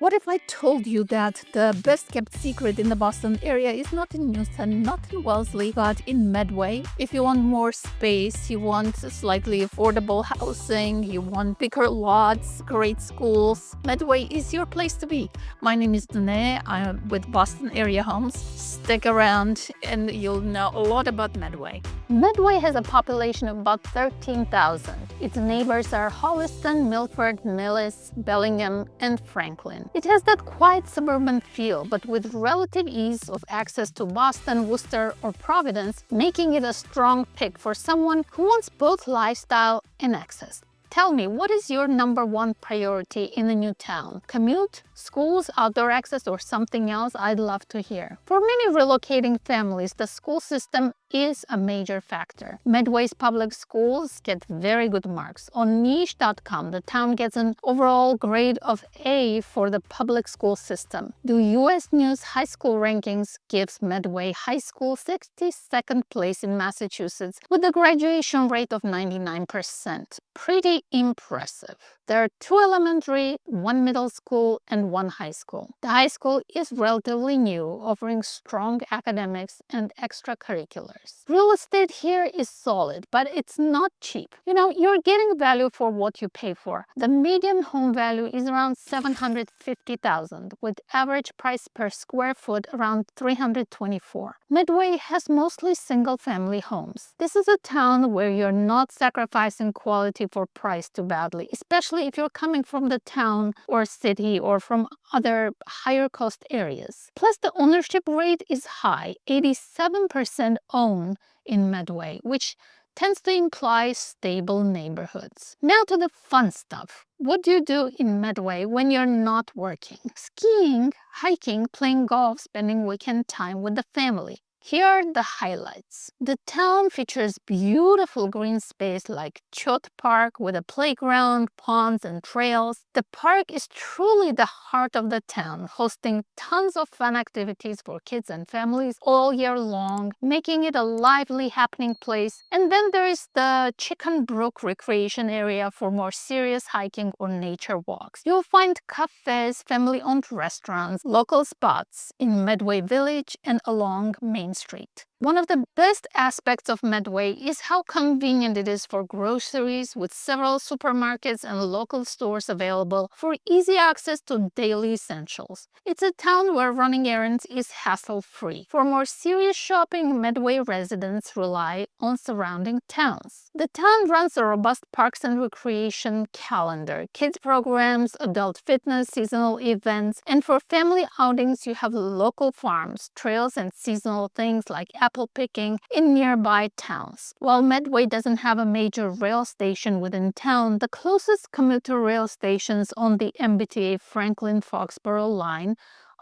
What if I told you that the best kept secret in the Boston area is not in Newton, not in Wellesley, but in Medway? If you want more space, you want slightly affordable housing, you want bigger lots, great schools, Medway is your place to be. My name is Nouné. I'm with Boston Area Homes. Stick around and you'll know a lot about Medway. Medway has a population of about 13,000. Its neighbors are Holliston, Milford, Millis, Bellingham, and Franklin. It has that quiet suburban feel, but with relative ease of access to Boston, Worcester, or Providence, making it a strong pick for someone who wants both lifestyle and access. Tell me, what is your number one priority in a new town? Commute, schools, outdoor access, or something else? I'd love to hear. For many relocating families, the school system is a major factor. Medway's public schools get very good marks. On niche.com, the town gets an overall grade of A for the public school system. The U.S. News High School Rankings gives Medway High School 62nd place in Massachusetts with a graduation rate of 99%. Pretty impressive. There are 2 elementary, 1 middle school, and 1 high school. The high school is relatively new, offering strong academics and extracurriculars. Real estate here is solid, but it's not cheap. You're getting value for what you pay for. The median home value is around $750,000, with average price per square foot around $324. Medway has mostly single-family homes. This is a town where you're not sacrificing quality for price too badly, especially if you're coming from the town or city or from other higher cost areas. Plus, the ownership rate is high, 87% owned in Medway, which tends to imply stable neighborhoods. Now to the fun stuff. What do you do in Medway when you're not working? Skiing, hiking, playing golf, spending weekend time with the family. Here are the highlights. The town features beautiful green space like Chot Park with a playground, ponds, and trails. The park is truly the heart of the town, hosting tons of fun activities for kids and families all year long, making it a lively, happening place. And then there is the Chicken Brook Recreation Area for more serious hiking or nature walks. You'll find cafes, family-owned restaurants, local spots in Medway Village and along Main Street. One of the best aspects of Medway is how convenient it is for groceries, with several supermarkets and local stores available for easy access to daily essentials. It's a town where running errands is hassle-free. For more serious shopping, Medway residents rely on surrounding towns. The town runs a robust parks and recreation calendar, kids programs, adult fitness, seasonal events, and for family outings you have local farms, trails, and seasonal things like apple picking in nearby towns. While Medway doesn't have a major rail station within town, the closest commuter rail stations on the MBTA Franklin-Foxborough line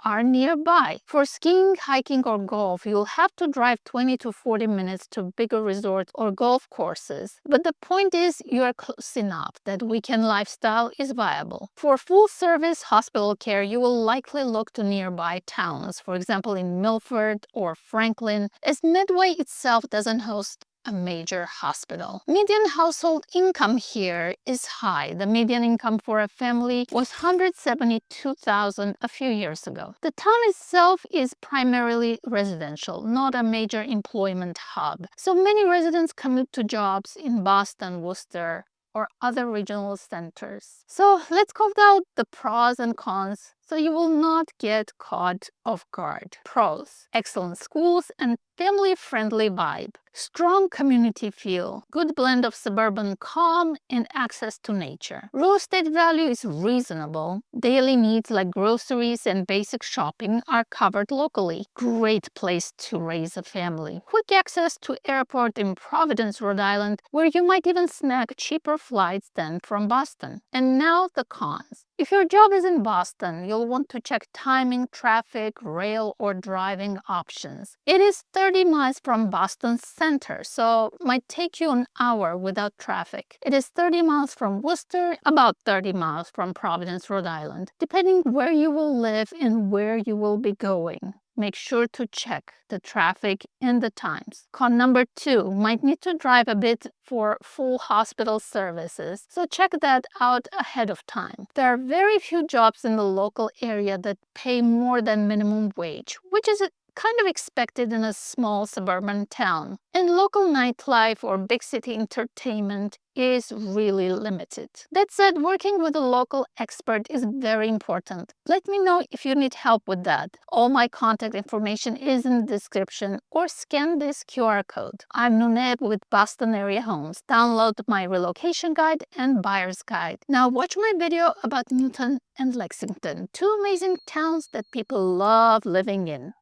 are nearby. For skiing, hiking, or golf, you'll have to drive 20 to 40 minutes to bigger resorts or golf courses. But the point is, you are close enough that weekend lifestyle is viable. For full-service hospital care, you will likely look to nearby towns, for example in Milford or Franklin, as Medway itself doesn't host a major hospital. Median household income here is high. The median income for a family was $172,000 a few years ago. The town itself is primarily residential, not a major employment hub. So many residents commute to jobs in Boston, Worcester, or other regional centers. So let's call out the pros and cons so you will not get caught off guard. Pros: excellent schools and family-friendly vibe, strong community feel, good blend of suburban calm and access to nature. Real estate value is reasonable. Daily needs like groceries and basic shopping are covered locally. Great place to raise a family. Quick access to airport in Providence, Rhode Island, where you might even snag cheaper flights than from Boston. And now the cons. If your job is in Boston, you'll want to check timing, traffic, rail, or driving options. It is 30 miles from Boston Center, so it might take you an hour without traffic. It is 30 miles from Worcester, about 30 miles from Providence, Rhode Island, depending where you will live and where you will be going. make sure to check the traffic and the times. Con number 2, might need to drive a bit for full hospital services, so check that out ahead of time. There are very few jobs in the local area that pay more than minimum wage, which is kind of expected in a small suburban town. And local nightlife or big city entertainment is really limited. That said, working with a local expert is very important. Let me know if you need help with that. All my contact information is in the description, or scan this QR code. I'm Nouné with Boston Area Homes. Download my relocation guide and buyer's guide. Now watch my video about Newton and Lexington, two amazing towns that people love living in.